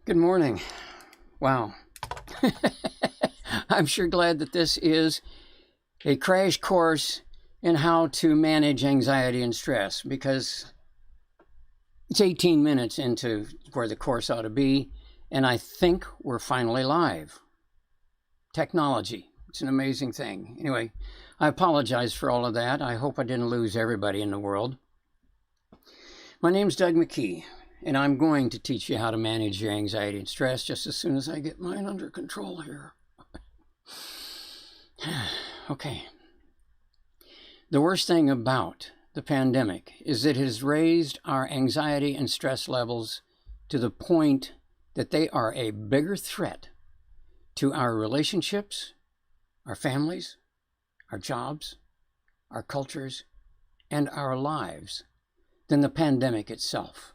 Good morning. Wow. I'm sure glad that this is a crash course in how to manage anxiety and stress, because it's 18 minutes into where the course ought to be, and I think we're finally live. Technology, it's an amazing thing. Anyway, I apologize for all of that. I hope I didn't lose everybody in the world. My name's Doug McKee, and I'm going to teach you how to manage your anxiety and stress just as soon as I get mine under control here. Okay. The worst thing about the pandemic is it has raised our anxiety and stress levels to the point that they are a bigger threat to our relationships, our families, our jobs, our cultures, and our lives than the pandemic itself.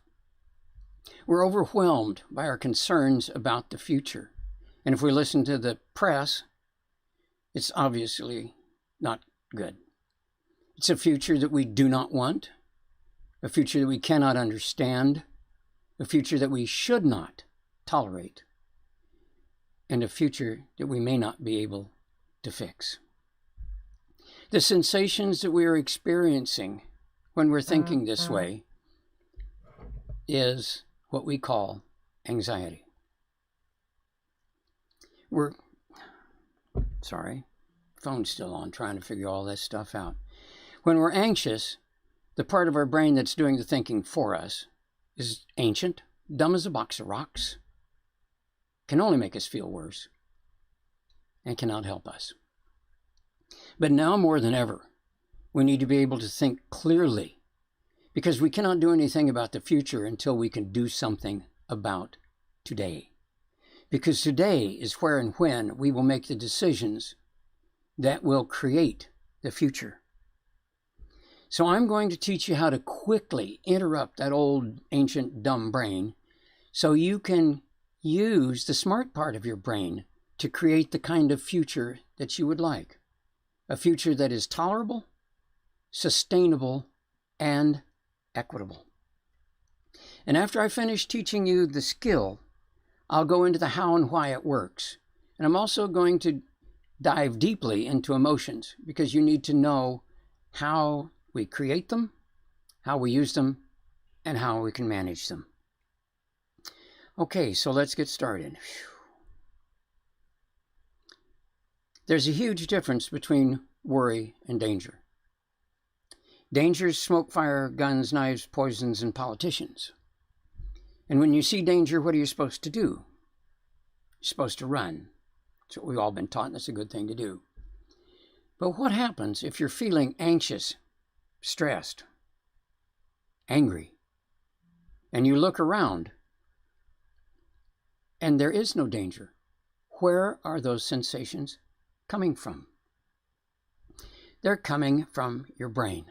We're overwhelmed by our concerns about the future. And if we listen to the press, it's obviously not good. It's a future that we do not want, a future that we cannot understand, a future that we should not tolerate, and a future that we may not be able to fix. The sensations that we are experiencing when we're thinking this way is what we call anxiety. Phone's still on, trying to figure all this stuff out. When we're anxious, the part of our brain that's doing the thinking for us is ancient, dumb as a box of rocks, can only make us feel worse, and cannot help us. But now more than ever, we need to be able to think clearly, because we cannot do anything about the future until we can do something about today. Because today is where and when we will make the decisions that will create the future. So I'm going to teach you how to quickly interrupt that old ancient dumb brain so you can use the smart part of your brain to create the kind of future that you would like. A future that is tolerable, sustainable, and equitable. And after I finish teaching you the skill, I'll go into the how and why it works. And I'm also going to dive deeply into emotions, because you need to know how we create them, how we use them, and how we can manage them. Okay, so let's get started. There's a huge difference between worry and danger. Danger is smoke, fire, guns, knives, poisons, and politicians. And when you see danger, what are you supposed to do? You're supposed to run. That's what we've all been taught, and that's a good thing to do. But what happens if you're feeling anxious, stressed, angry, and you look around and there is no danger? Where are those sensations coming from? They're coming from your brain.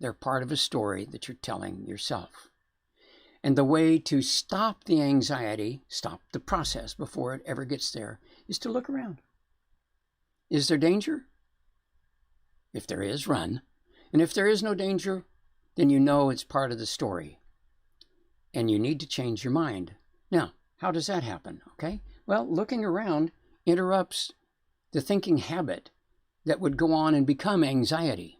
They're part of a story that you're telling yourself. And the way to stop the anxiety, stop the process before it ever gets there, is to look around. Is there danger? If there is, run. And if there is no danger, then you know it's part of the story. And you need to change your mind. Now, how does that happen? Okay? Well, looking around interrupts the thinking habit that would go on and become anxiety.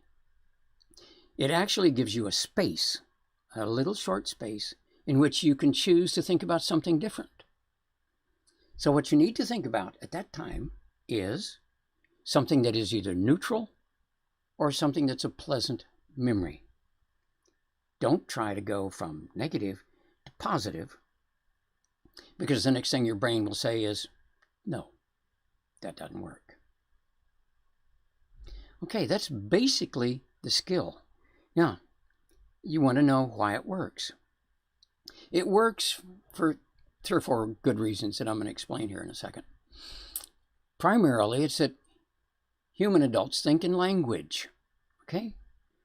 It actually gives you a space, a little short space, in which you can choose to think about something different. So what you need to think about at that time is something that is either neutral or something that's a pleasant memory. Don't try to go from negative to positive, because the next thing your brain will say is, no, that doesn't work. Okay, that's basically the skill. Now, you want to know why it works. It works for 3 or 4 good reasons that I'm going to explain here in a second. Primarily, it's that human adults think in language, okay?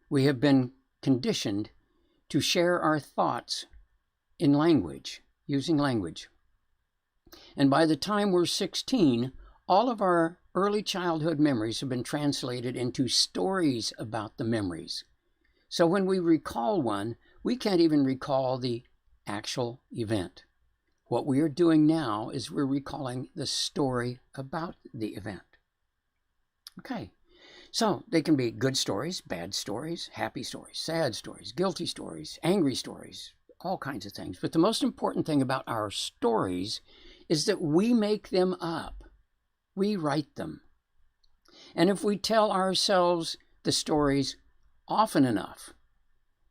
We have been conditioned to share our thoughts in language, using language. And by the time we're 16, all of our early childhood memories have been translated into stories about the memories. So when we recall one, we can't even recall the actual event. What we are doing now is we're recalling the story about the event. Okay, so they can be good stories, bad stories, happy stories, sad stories, guilty stories, angry stories, all kinds of things. But the most important thing about our stories is that we make them up. We write them. And if we tell ourselves the stories often enough,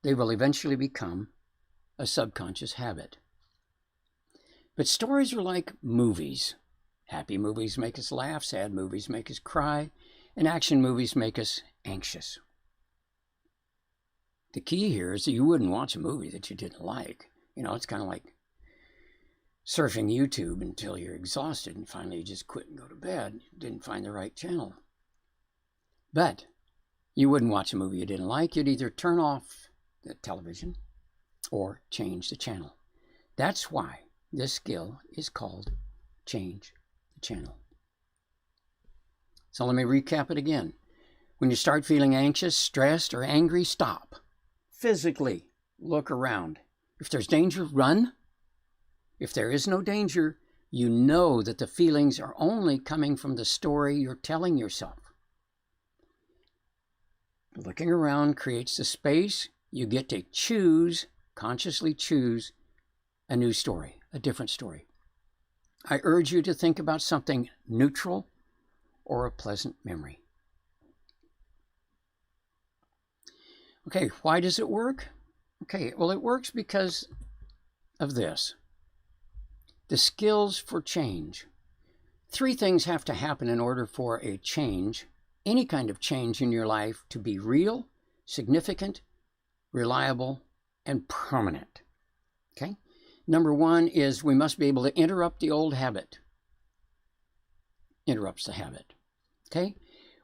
they will eventually become a subconscious habit. But stories are like movies. Happy movies make us laugh, sad movies make us cry, and action movies make us anxious. The key here is that you wouldn't watch a movie that you didn't like. You know, it's kind of like surfing YouTube until you're exhausted and finally you just quit and go to bed. You didn't find the right channel. But you wouldn't watch a movie you didn't like. You'd either turn off the television or change the channel. That's why this skill is called change the channel. So let me recap it again. When you start feeling anxious, stressed, or angry, stop. Physically look around. If there's danger, run. If there is no danger, you know that the feelings are only coming from the story you're telling yourself. Looking around creates the space. You get to choose, consciously choose, a new story, a different story. I urge you to think about something neutral or a pleasant memory. Okay, why does it work? Okay, well, it works because of this. The skills for change. 3 things have to happen in order for a change, any kind of change in your life, to be real, significant, reliable, and permanent. Okay? Number 1 is we must be able to interrupt the old habit. Interrupts the habit. Okay?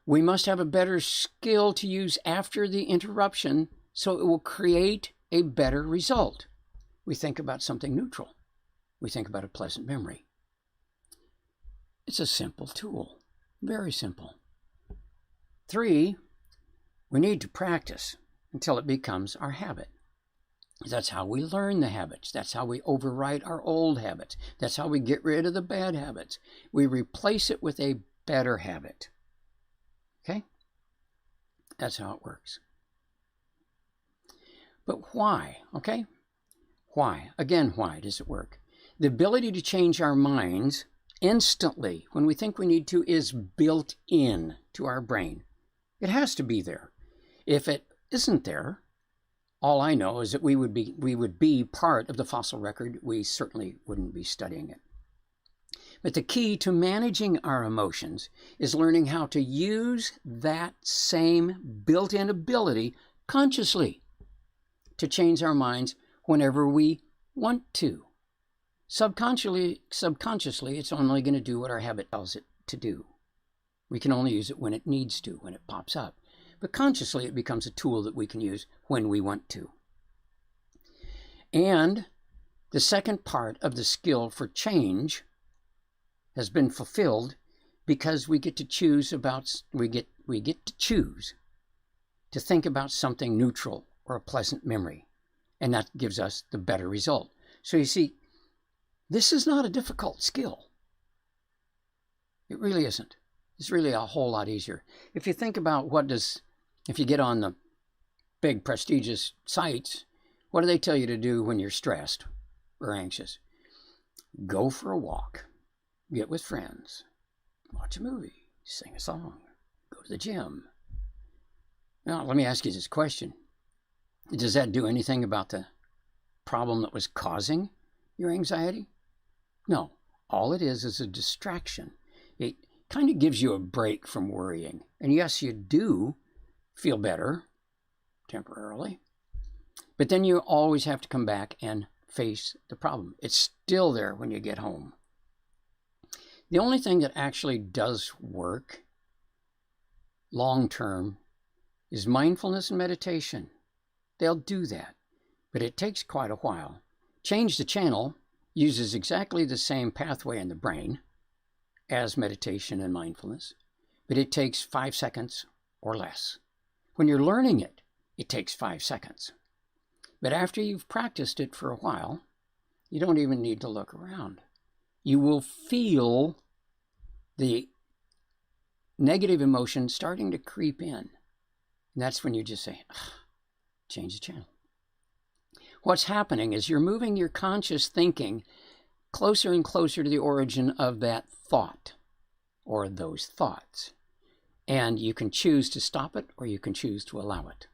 We must have a better skill to use after the interruption so it will create a better result. We think about something neutral. We think about a pleasant memory. It's a simple tool. Very simple. 3, we need to practice until it becomes our habit. That's how we learn the habits. That's how we overwrite our old habits. That's how we get rid of the bad habits. We replace it with a better habit. Okay? That's how it works. But why? Okay? Why? Again, why does it work? The ability to change our minds instantly when we think we need to is built in to our brain. It has to be there. If it isn't there, all I know is that we would be part of the fossil record. We certainly wouldn't be studying it. But the key to managing our emotions is learning how to use that same built-in ability consciously to change our minds whenever we want to. Subconsciously, it's only going to do what our habit tells it to do. We can only use it when it needs to, when it pops up. But consciously, it becomes a tool that we can use when we want to. And the second part of the skill for change has been fulfilled because we get to choose to think about something neutral or a pleasant memory, and that gives us the better result. So you see, this is not a difficult skill. It really isn't. It's really a whole lot easier. If you think about if you get on the big prestigious sites, what do they tell you to do when you're stressed or anxious? Go for a walk, get with friends, watch a movie, sing a song, go to the gym. Now, let me ask you this question. Does that do anything about the problem that was causing your anxiety? No. All it is a distraction. It kind of gives you a break from worrying. And yes, you do feel better temporarily, but then you always have to come back and face the problem. It's still there when you get home. The only thing that actually does work long term is mindfulness and meditation. They'll do that, but it takes quite a while. Change the Channel uses exactly the same pathway in the brain as meditation and mindfulness, but it takes 5 seconds or less. When you're learning it, it takes 5 seconds. But after you've practiced it for a while, You don't even need to look around. You will feel the negative emotion starting to creep in. And that's when you just say, change the channel. What's happening is you're moving your conscious thinking closer and closer to the origin of that thought or those thoughts. And you can choose to stop it or you can choose to allow it.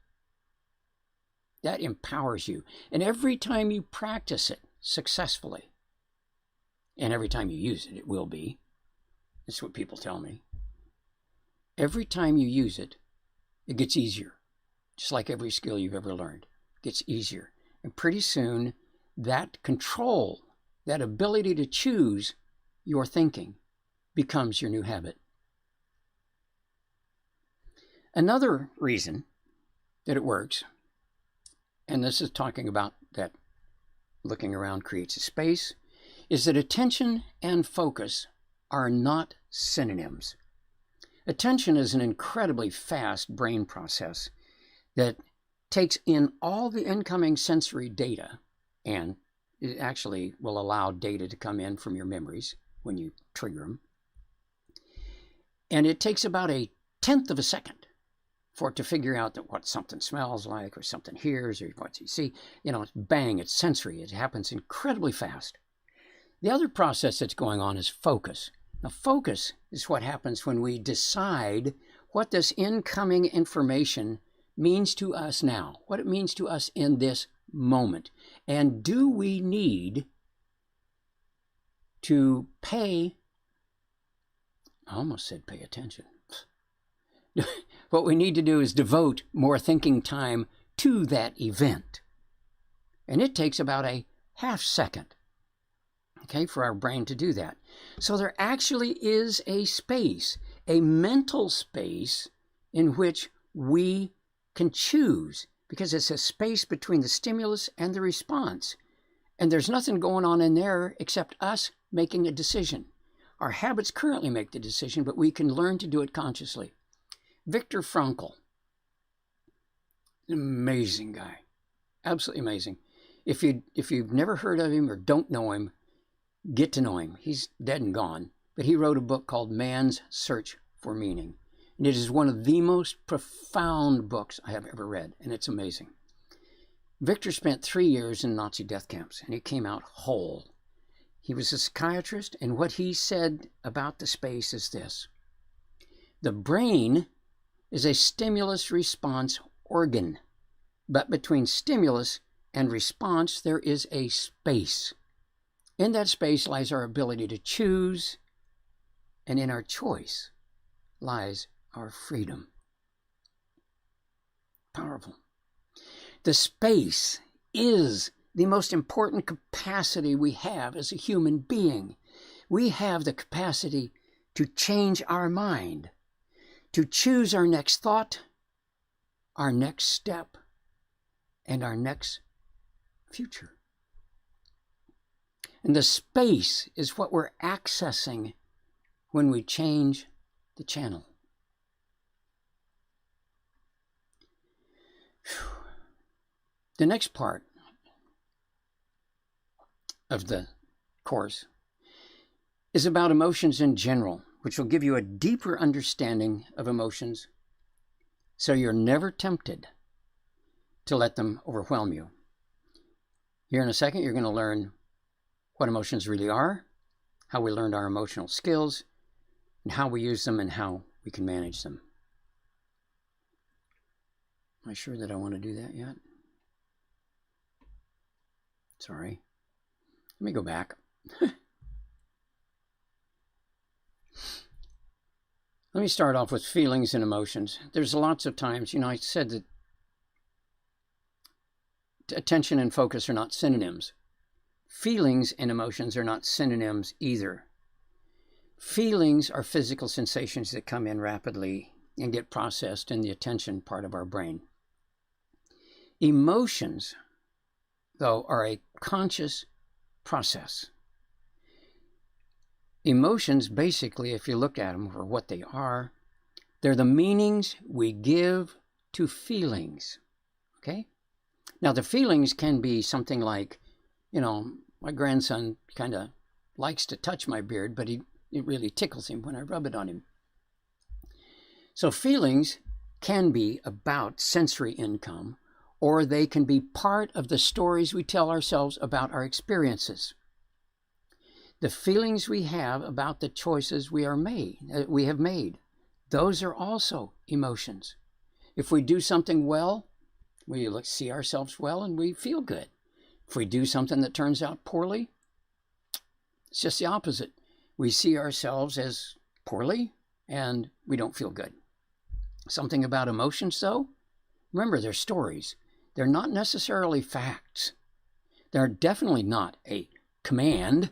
That empowers you. And every time you practice it successfully, and every time you use it, it will be. That's what people tell me. Every time you use it, it gets easier. Just like every skill you've ever learned. It gets easier. And pretty soon, that control, that ability to choose your thinking becomes your new habit. Another reason that it works, and this is talking about that looking around creates a space, is that attention and focus are not synonyms. Attention is an incredibly fast brain process that takes in all the incoming sensory data, and it actually will allow data to come in from your memories when you trigger them. And it takes about 1/10 of a second for it to figure out that what something smells like or something hears or what you see. It's bang, it's sensory. It happens incredibly fast. The other process that's going on is focus. Now, focus is what happens when we decide what this incoming information means to us now, what it means to us in this moment. And do we need to I almost said pay attention. What we need to do is devote more thinking time to that event. And it takes about 1/2 second, okay, for our brain to do that. So there actually is a space, a mental space in which we can choose, because it's a space between the stimulus and the response. And there's nothing going on in there except us making a decision. Our habits currently make the decision, but we can learn to do it consciously. Viktor Frankl, amazing guy, absolutely amazing. If you've never heard of him or don't know him, get to know him. He's dead and gone, but he wrote a book called Man's Search for Meaning. And it is one of the most profound books I have ever read, and it's amazing. Viktor spent 3 years in Nazi death camps, and he came out whole. He was a psychiatrist, and what he said about the space is this: the brain is a stimulus-response organ, but between stimulus and response, there is a space. In that space lies our ability to choose, and in our choice lies our freedom. Powerful. The space is the most important capacity we have as a human being. We have the capacity to change our mind, to choose our next thought, our next step, and our next future. And the space is what we're accessing when we change the channel. The next part of the course is about emotions in general, which will give you a deeper understanding of emotions so you're never tempted to let them overwhelm you. Here in a second, you're going to learn what emotions really are, how we learned our emotional skills, and how we use them and how we can manage them. Am I sure that I want to do that yet? Sorry. Let me go back. Let me start off with feelings and emotions. There's lots of times, I said that attention and focus are not synonyms. Feelings and emotions are not synonyms either. Feelings are physical sensations that come in rapidly and get processed in the attention part of our brain. Emotions, though, are a conscious process. Emotions, basically, if you look at them for what they are, they're the meanings we give to feelings, okay? Now, the feelings can be something like, My grandson kind of likes to touch my beard, but it really tickles him when I rub it on him. So feelings can be about sensory income, or they can be part of the stories we tell ourselves about our experiences. The feelings we have about the choices we have made, those are also emotions. If we do something well, we see ourselves well and we feel good. If we do something that turns out poorly, it's just the opposite. We see ourselves as poorly and we don't feel good. Something about emotions, though, remember, they're stories. They're not necessarily facts. They're definitely not a command,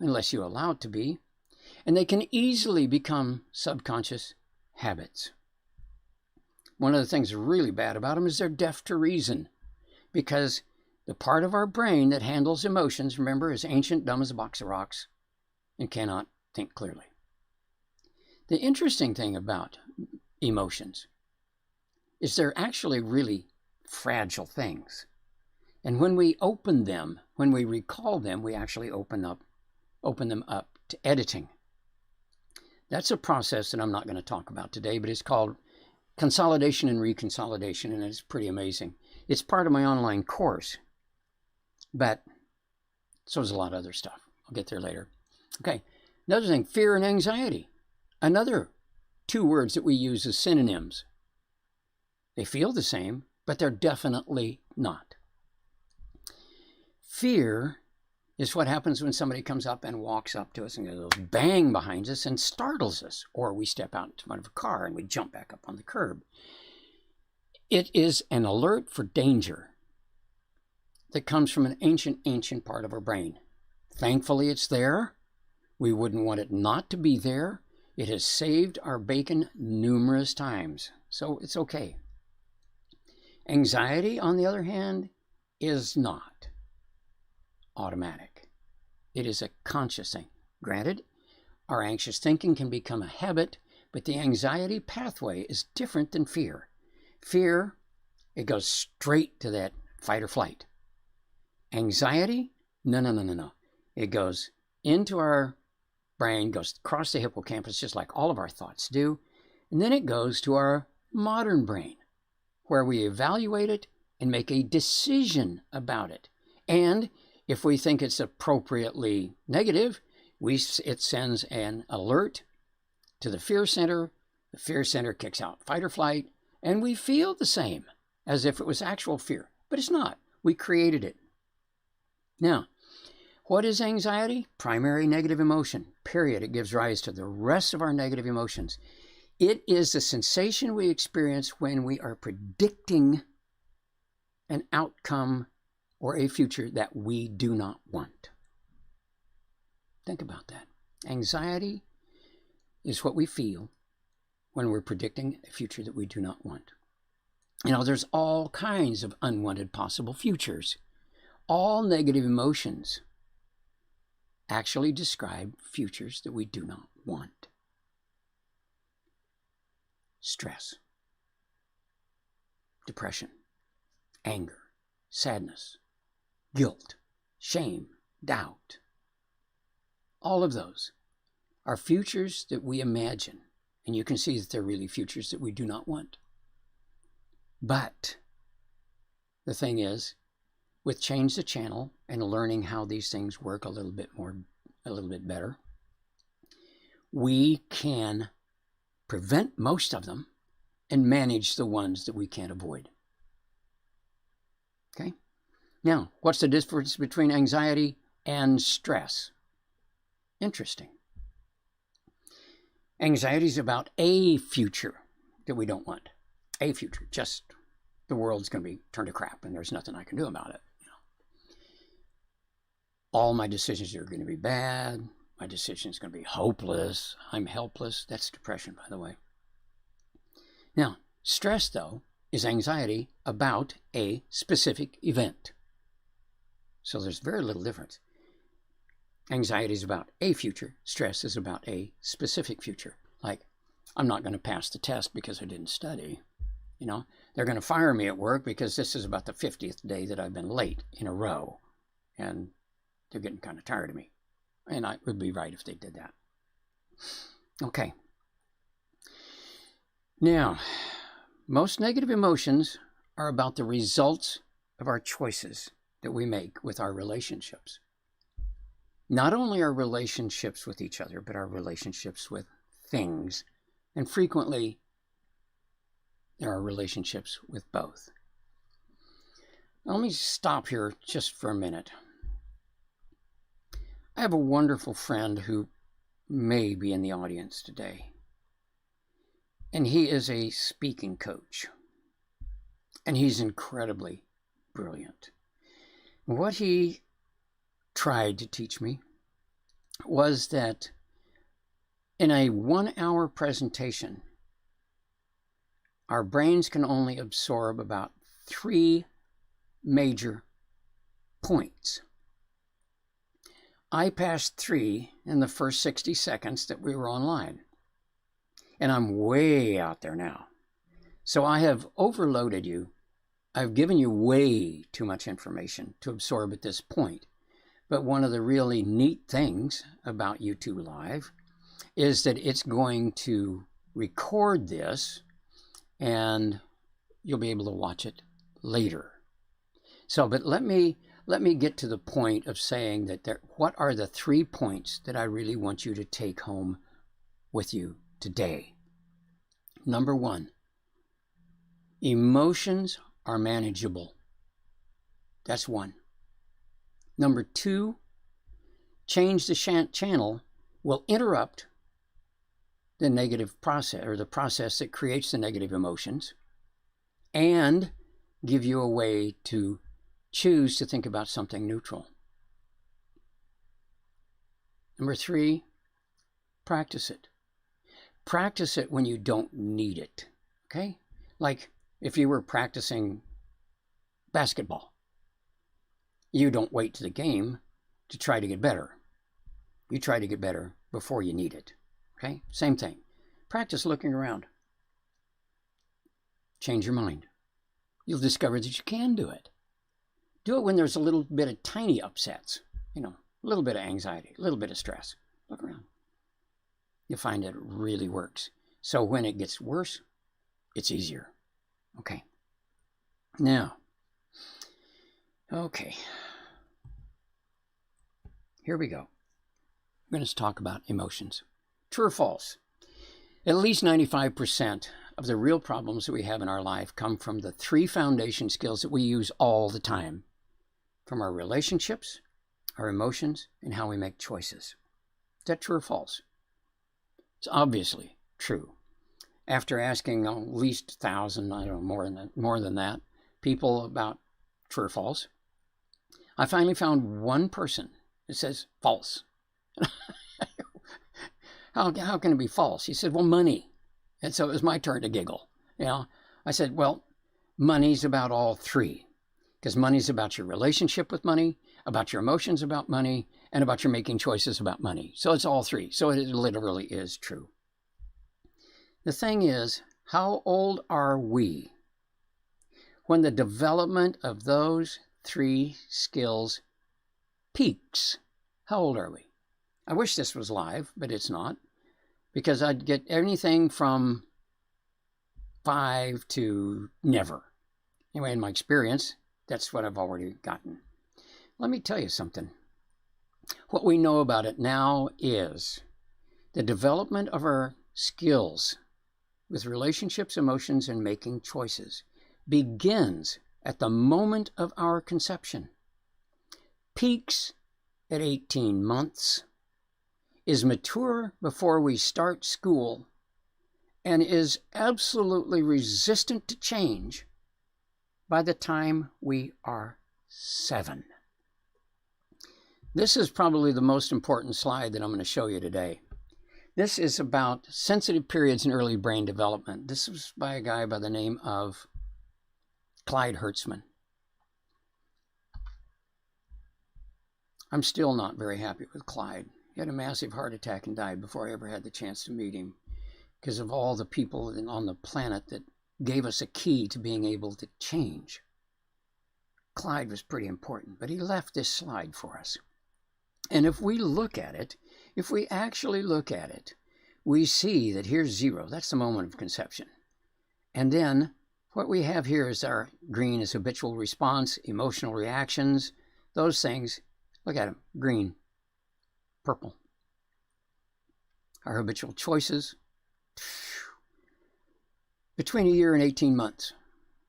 unless you allow it to be, and they can easily become subconscious habits. One of the things really bad about them is they're deaf to reason, because the part of our brain that handles emotions, remember, is ancient, dumb as a box of rocks, and cannot think clearly. The interesting thing about emotions is they're actually really fragile things. And when we open them, when we recall them, we actually open them up to editing. That's a process that I'm not going to talk about today, but it's called consolidation and reconsolidation, and it's pretty amazing. It's part of my online course, but so is a lot of other stuff. I'll get there later. Okay, another thing, fear and anxiety. Another two words that we use as synonyms. They feel the same, but they're definitely not. Fear is what happens when somebody comes up and walks up to us and goes bang behind us and startles us, or we step out into front of a car and we jump back up on the curb. It is an alert for danger that comes from an ancient part of our brain. Thankfully, it's there. We wouldn't want it not to be there. It has saved our bacon numerous times, so it's okay. Anxiety, on the other hand, is not automatic. It is a conscious thing. Granted, our anxious thinking can become a habit, but the anxiety pathway is different than fear. Fear, it goes straight to that fight or flight. Anxiety, no. It goes into our brain, goes across the hippocampus, just like all of our thoughts do, and then it goes to our modern brain, where we evaluate it and make a decision about it. And if we think it's appropriately negative, it sends an alert to the fear center. The fear center kicks out fight or flight, and we feel the same as if it was actual fear. But it's not. We created it. Now, what is anxiety? Primary negative emotion, period. It gives rise to the rest of our negative emotions. It is the sensation we experience when we are predicting an outcome or a future that we do not want. Think about that. Anxiety is what we feel when we're predicting a future that we do not want. You know, there's all kinds of unwanted possible futures. All negative emotions actually describe futures that we do not want. Stress, depression, anger, sadness, guilt, shame, doubt. All of those are futures that we imagine, and you can see that they're really futures that we do not want. But the thing is, with Change the Channel and learning how these things work a little bit better, we can prevent most of them and manage the ones that we can't avoid. Okay? Now, what's the difference between anxiety and stress? Interesting. Anxiety is about a future that we don't want. A future. Just the world's going to be turned to crap and there's nothing I can do about it. All my decisions are going to be bad. My decision is going to be hopeless. I'm helpless. That's depression, by the way. Now, stress, though, is anxiety about a specific event. So there's very little difference. Anxiety is about a future. Stress is about a specific future. Like, I'm not going to pass the test because I didn't study. You know, they're going to fire me at work because this is about the 50th day that I've been late in a row. And they're getting kind of tired of me. And I would be right if they did that. Okay. Now, most negative emotions are about the results of our choices that we make with our relationships. Not only our relationships with each other, but our relationships with things. And frequently, there are relationships with both. Now, let me stop here just for a minute. I have a wonderful friend who may be in the audience today. And he is a speaking coach. And he's incredibly brilliant. What he tried to teach me was that in a 1-hour presentation, our brains can only absorb about 3 major points. I passed 3 in the first 60 seconds that we were online. And I'm way out there now. So I have overloaded you. I've given you way too much information to absorb at this point. But one of the really neat things about YouTube Live is that it's going to record this and you'll be able to watch it later. So, but let me get to the point of saying that what are the 3 points that I really want you to take home with you today. Number 1, emotions are manageable. That's 1. Number 2, change the channel will interrupt the negative process or the process that creates the negative emotions and give you a way to choose to think about something neutral. Number 3, practice it. Practice it when you don't need it, okay? Like if you were practicing basketball, you don't wait to the game to try to get better. You try to get better before you need it, okay? Same thing. Practice looking around. Change your mind. You'll discover that you can do it. Do it when there's a little bit of tiny upsets, a little bit of anxiety, a little bit of stress. Look around. You'll find that it really works. So when it gets worse, it's easier. Okay. Now, okay. Here we go. We're going to talk about emotions. True or false? At least 95% of the real problems that we have in our life come from the 3 foundation skills that we use all the time. From our relationships, our emotions, and how we make choices. Is that true or false? It's obviously true. After asking at least 1,000, I don't know, more than that, people about true or false, I finally found one person that says false. How can it be false? He said, well, money. And so it was my turn to giggle. I said, well, money's about all 3. Because money's about your relationship with money, about your emotions about money, and about your making choices about money. So it's all 3. So it literally is true. The thing is, how old are we when the development of those 3 skills peaks? How old are we? I wish this was live, but it's not, because I'd get anything from 5 to never. Anyway, in my experience, that's what I've already gotten. Let me tell you something. What we know about it now is the development of our skills with relationships, emotions, and making choices begins at the moment of our conception, peaks at 18 months, is mature before we start school, and is absolutely resistant to change by the time we are 7. This is probably the most important slide that I'm going to show you today. This is about sensitive periods in early brain development. This was by a guy by the name of Clyde Hertzman. I'm still not very happy with Clyde. He had a massive heart attack and died before I ever had the chance to meet him because of all the people on the planet that gave us a key to being able to change. Clyde was pretty important, but he left this slide for us. And if we look at it, if we actually look at it, we see that here's 0. That's the moment of conception. And then what we have here is our green is habitual response, emotional reactions, those things. Look at them, green, purple. Our habitual choices. Between a year and 18 months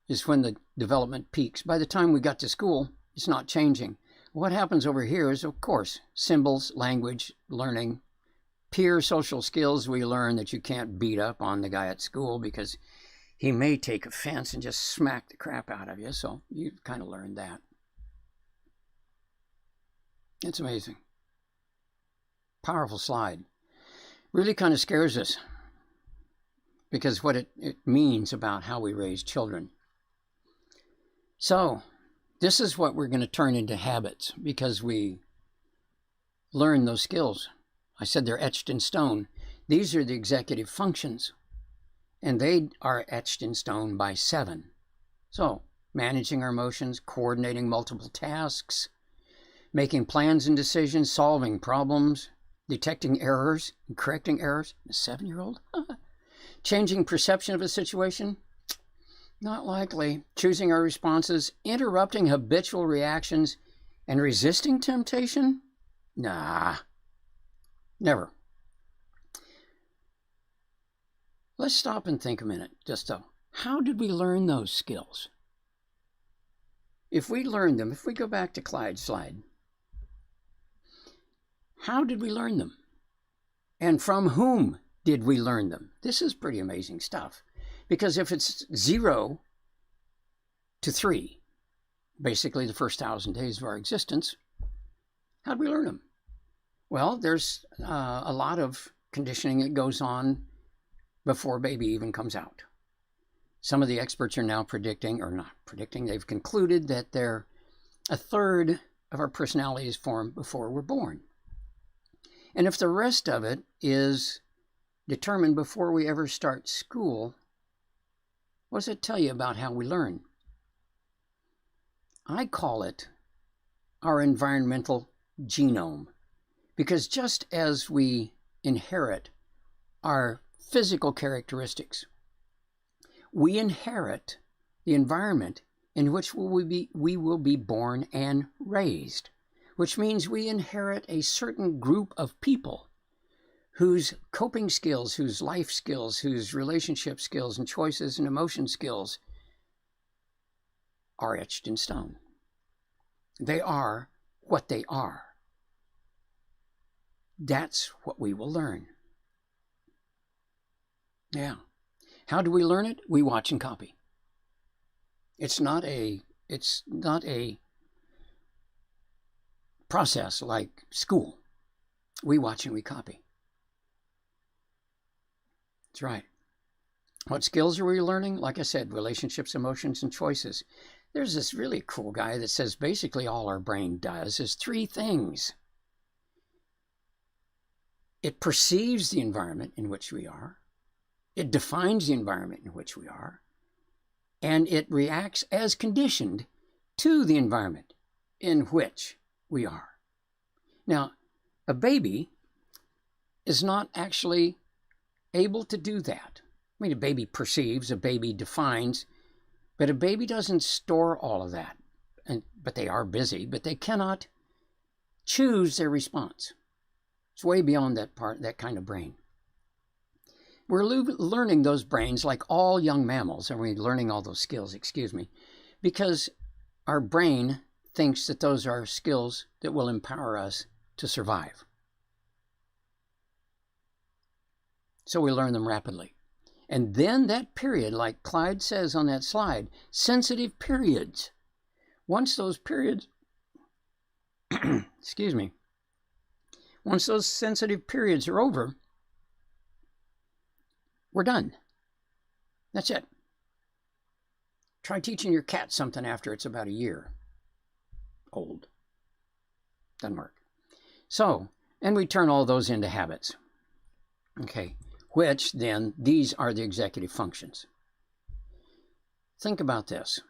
is when the development peaks. By the time we got to school, it's not changing. What happens over here is, of course, symbols, language, learning, peer social skills. We learn that you can't beat up on the guy at school because he may take offense and just smack the crap out of you. So you kind of learn that. It's amazing. Powerful slide. Really kind of scares us because what it means about how we raise children. So this is what we're going to turn into habits because we learn those skills. I said they're etched in stone. These are the executive functions, and they are etched in stone by 7. So managing our emotions, coordinating multiple tasks, making plans and decisions, solving problems, detecting errors and correcting errors. A 7-year-old? Changing perception of a situation? Not likely. Choosing our responses, interrupting habitual reactions, and resisting temptation? Nah, never. Let's stop and think a minute, just so. How did we learn those skills? If we learned them, if we go back to Clyde's slide, how did we learn them? And from whom did we learn them? This is pretty amazing stuff. Because if it's 0 to 3, basically the first 1,000 days of our existence, how did we learn them? Well, there's a lot of conditioning that goes on before baby even comes out. Some of the experts are now predicting, or not predicting, they've concluded that a third of our personality is formed before we're born. And if the rest of it is determined before we ever start school, what does it tell you about how we learn? I call it our environmental genome, because just as we inherit our physical characteristics, we inherit the environment in which we will be born and raised, which means we inherit a certain group of people whose coping skills, whose life skills, whose relationship skills and choices and emotion skills are etched in stone. They are what they are. That's what we will learn. Yeah. How do we learn it? We watch and copy. It's not a process like school. We watch and we copy. That's right. What skills are we learning? Like I said, relationships, emotions, and choices. There's this really cool guy that says basically all our brain does is 3 things. It perceives the environment in which we are. It defines the environment in which we are. And it reacts as conditioned to the environment in which we are. Now, a baby is not actually able to do that. I mean, a baby perceives, a baby defines, but a baby doesn't store all of that. But they are busy, but they cannot choose their response. It's way beyond that kind of brain. We're learning those brains like all young mammals, and we're learning all those skills, because our brain thinks that those are skills that will empower us to survive. So we learn them rapidly. And then that period, like Clyde says on that slide, sensitive periods. Once those periods, once those sensitive periods are over, we're done. That's it. Try teaching your cat something after it's about a year old. Doesn't work. So, and we turn all those into habits. Okay, which then, these are the executive functions. Think about this.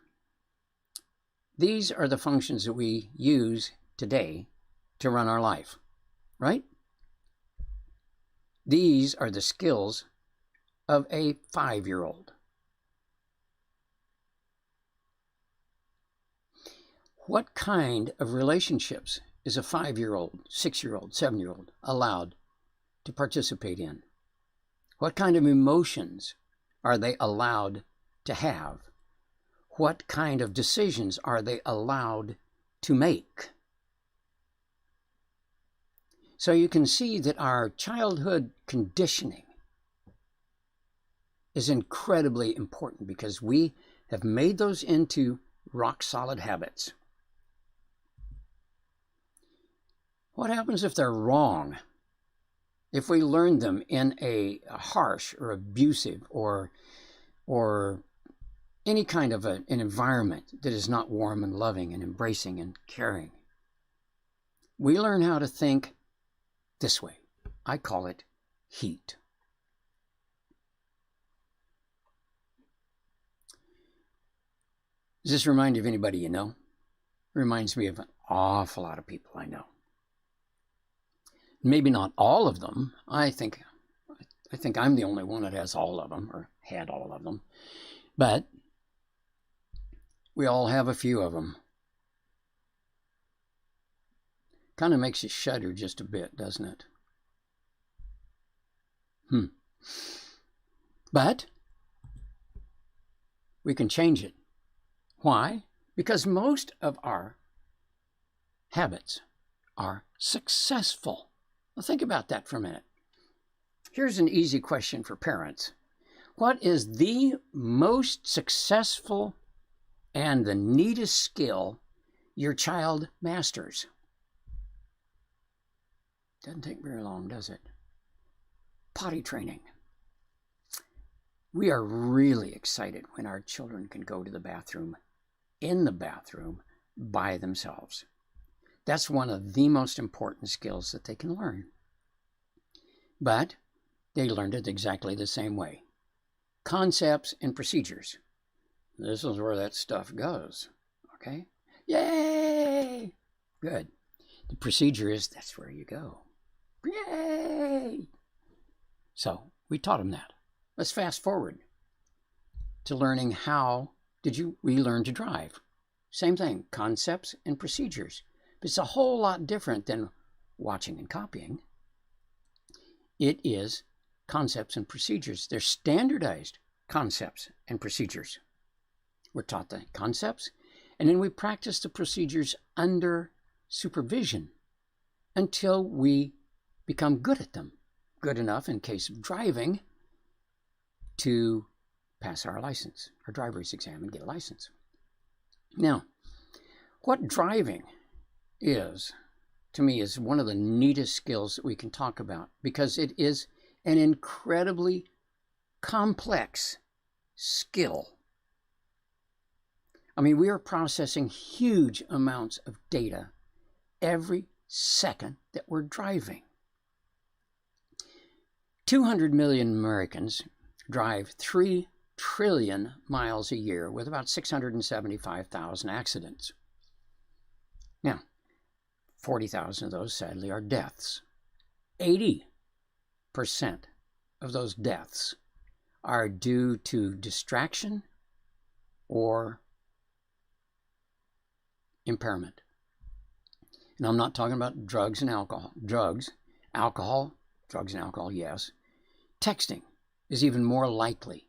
These are the functions that we use today to run our life, right? These are the skills of a 5-year-old. What kind of relationships is a 5-year-old, 6-year-old, 7-year-old allowed to participate in? What kind of emotions are they allowed to have? What kind of decisions are they allowed to make? So you can see that our childhood conditioning is incredibly important because we have made those into rock-solid habits. What happens if they're wrong? If we learn them in a harsh or abusive or any kind of an environment that is not warm and loving and embracing and caring? We learn how to think this way. I call it heat. Does this remind you of anybody you know? It reminds me of an awful lot of people I know. Maybe not all of them. I think I'm the only one that has all of them, or had all of them. But we all have a few of them. Kind of makes you shudder just a bit, doesn't it? But we can change it. Why? Because most of our habits are successful. Well, think about that for a minute. Here's an easy question for parents. What is the most successful and the neatest skill your child masters? Doesn't take very long, does it? Potty training. We are really excited when our children can go to the bathroom, in the bathroom, by themselves. That's one of the most important skills that they can learn. But they learned it exactly the same way. Concepts and procedures. This is where that stuff goes. Okay? Yay! Good. The procedure is, that's where you go. Yay! So we taught them that. Let's fast forward to learning how we learn to drive. Same thing, concepts and procedures. But it's a whole lot different than watching and copying. It is concepts and procedures. They're standardized concepts and procedures. We're taught the concepts, and then we practice the procedures under supervision until we become good at them. Good enough, in case of driving, to pass our license, our driver's exam, and get a license. Now, what driving is, to me, is one of the neatest skills that we can talk about, because it is an incredibly complex skill. I mean, we are processing huge amounts of data every second that we're driving. 200 million Americans drive 3 trillion miles a year with about 675,000 accidents. Now, 40,000 of those, sadly, are deaths. 80% of those deaths are due to distraction or impairment. And I'm not talking about drugs and alcohol. Drugs and alcohol, yes. Texting is even more likely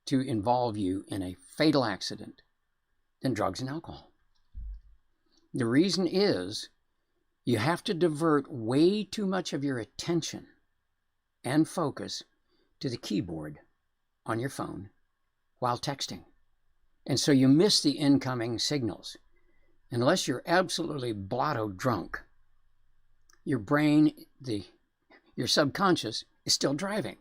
to involve you in a fatal accident than drugs and alcohol. The reason is you have to divert way too much of your attention and focus to the keyboard on your phone while texting. And so you miss the incoming signals. Unless you're absolutely blotto drunk, your brain, your subconscious is still driving.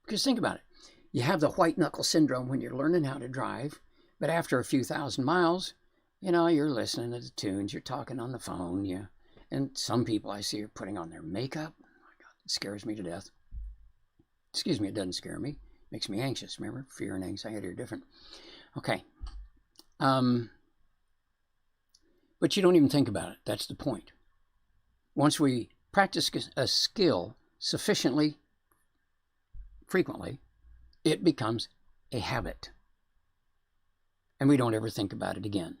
Because think about it. You have the white knuckle syndrome when you're learning how to drive, but after a few thousand miles, you're listening to the tunes, you're talking on the phone, and some people I see are putting on their makeup. Oh my God, it scares me to death. Excuse me, it doesn't scare me. It makes me anxious. Remember, fear and anxiety are different. Okay. But but you don't even think about it. That's the point. Once we practice a skill sufficiently frequently, it becomes a habit. And we don't ever think about it again.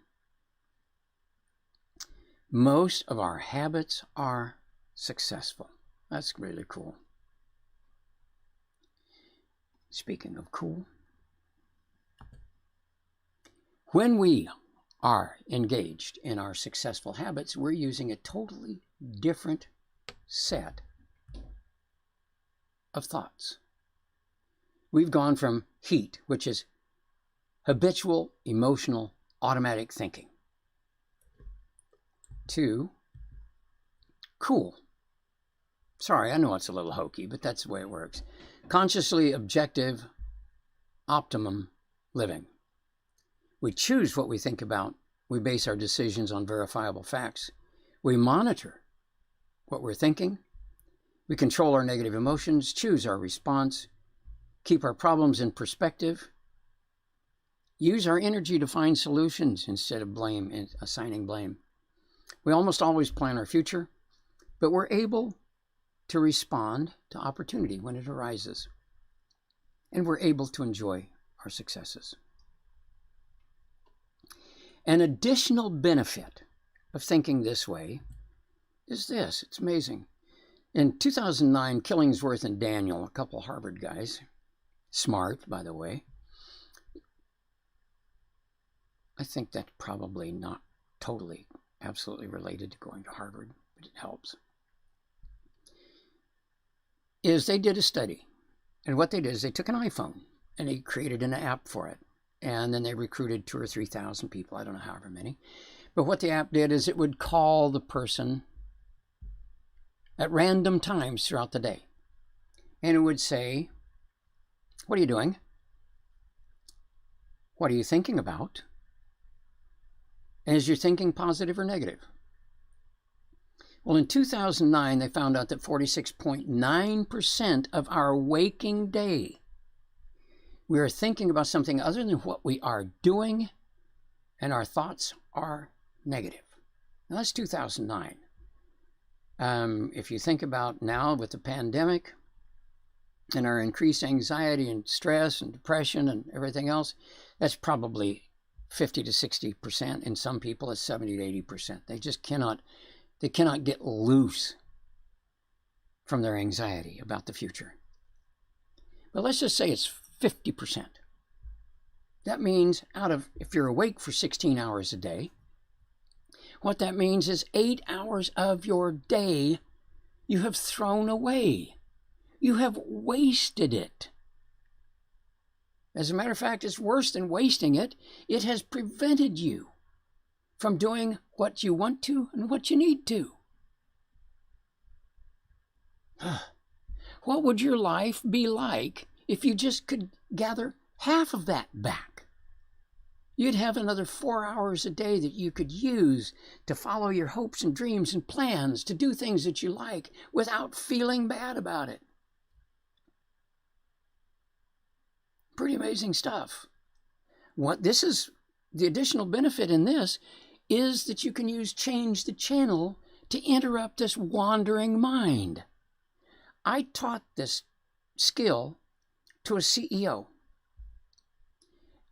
Most of our habits are successful. That's really cool. Speaking of cool, when we are engaged in our successful habits, we're using a totally different set of thoughts. We've gone from HEAT, which is habitual, emotional, automatic thinking, to cool. Sorry, I know it's a little hokey, but that's the way it works. Consciously objective, optimum living. We choose what we think about. We base our decisions on verifiable facts. We monitor what we're thinking. We control our negative emotions, choose our response, keep our problems in perspective, use our energy to find solutions instead of blame and assigning blame. We almost always plan our future, but we're able to respond to opportunity when it arises, and we're able to enjoy our successes. An additional benefit of thinking this way is this. It's amazing. In 2009, Killingsworth and Daniel, a couple of Harvard guys, smart, by the way. I think that's probably not totally, absolutely related to going to Harvard, but it helps. Is they did a study. And what they did is they took an iPhone and they created an app for it. And then they recruited 2,000 or 3,000 people. I don't know however many. But what the app did is it would call the person at random times throughout the day. And it would say, what are you doing? What are you thinking about? And is your thinking positive or negative? Well, in 2009, they found out that 46.9% of our waking day, we are thinking about something other than what we are doing, and our thoughts are negative. Now, that's 2009. If you think about now with the pandemic and our increased anxiety and stress and depression and everything else, that's probably 50 to 60%. In some people, it's 70 to 80%. They just cannot get loose from their anxiety about the future. But let's just say it's 50%. That means if you're awake for 16 hours a day, what that means is 8 hours of your day you have thrown away. You have wasted it. As a matter of fact, it's worse than wasting it. It has prevented you from doing what you want to and what you need to. What would your life be like if you just could gather half of that back? You'd have another 4 hours a day that you could use to follow your hopes and dreams and plans, to do things that you like without feeling bad about it. Pretty amazing stuff. This is the additional benefit in this is that you can change the channel to interrupt this wandering mind. I taught this skill to a CEO.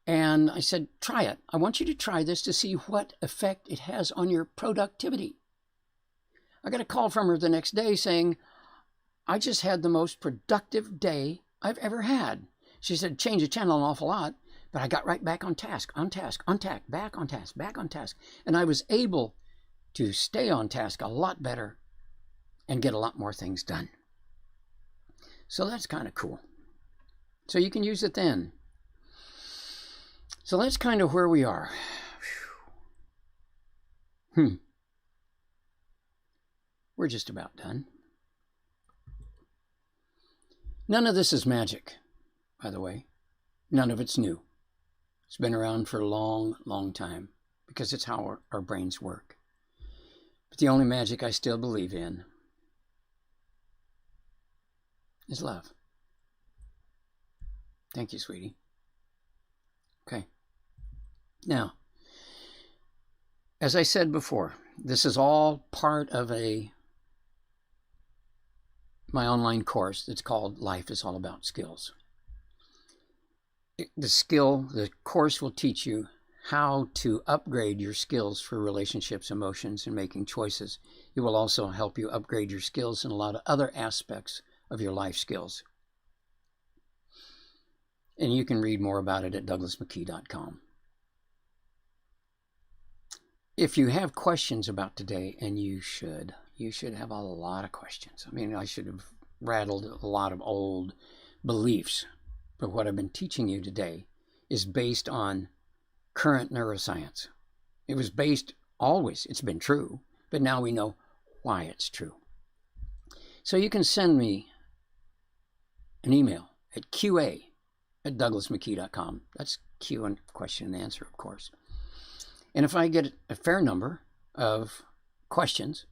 And I said, try it. I want you to try this to see what effect it has on your productivity. I got a call from her the next day saying, I just had the most productive day I've ever had. She said, change the channel an awful lot, but I got right back on task, back on task. And I was able to stay on task a lot better and get a lot more things done. So that's kind of cool. So you can use it then. So that's kind of where we are. We're just about done. None of this is magic, by the way. None of it's new. It's been around for a long, long time because it's how our brains work. But the only magic I still believe in is love. Thank you, sweetie. Okay. Now, As I said before, this is all part of my online course that's called Life is All About Skills. The course will teach you how to upgrade your skills for relationships, emotions, and making choices. It will also help you upgrade your skills in a lot of other aspects of your life skills. And you can read more about it at douglasmckee.com. If you have questions about today, and you should have a lot of questions. I mean, I should have rattled a lot of old beliefs, but what I've been teaching you today is based on current neuroscience. It was based always, it's been true, but now we know why it's true. So you can send me an email at qa@douglasmckee.com. That's Q and question and answer, of course. And if I get a fair number of questions,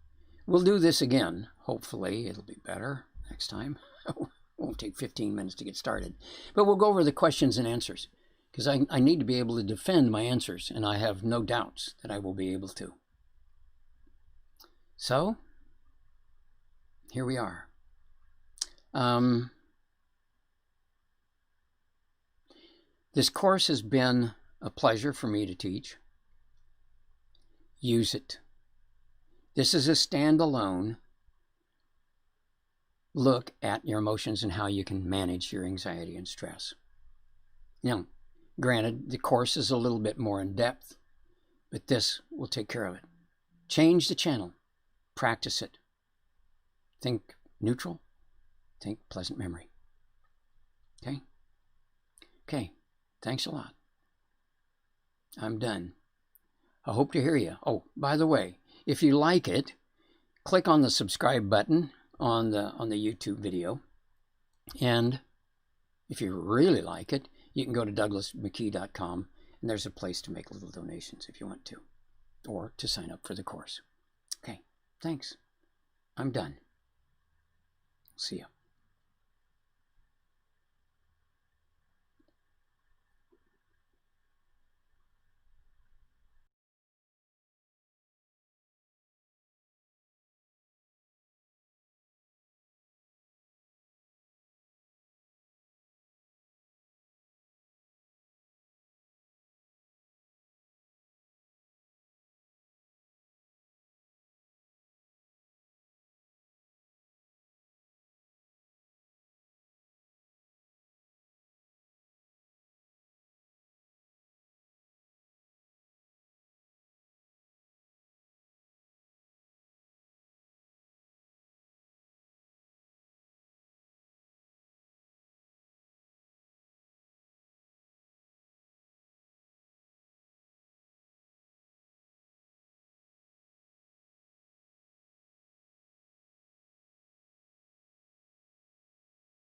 we'll do this again. Hopefully it'll be better next time. It won't take 15 minutes to get started. But we'll go over the questions and answers, because I need to be able to defend my answers, and I have no doubts that I will be able to. So, here we are. This course has been a pleasure for me to teach. Use it. This is a standalone look at your emotions and how you can manage your anxiety and stress. Now, granted, the course is a little bit more in depth, but this will take care of it. Change the channel. Practice it. Think neutral. Think pleasant memory. Okay? Okay. Thanks a lot. I'm done. I hope to hear you. Oh, by the way, if you like it, click on the subscribe button on the YouTube video. And if you really like it, you can go to douglasmckee.com, and there's a place to make little donations if you want to, or to sign up for the course. Okay, thanks. I'm done. See ya.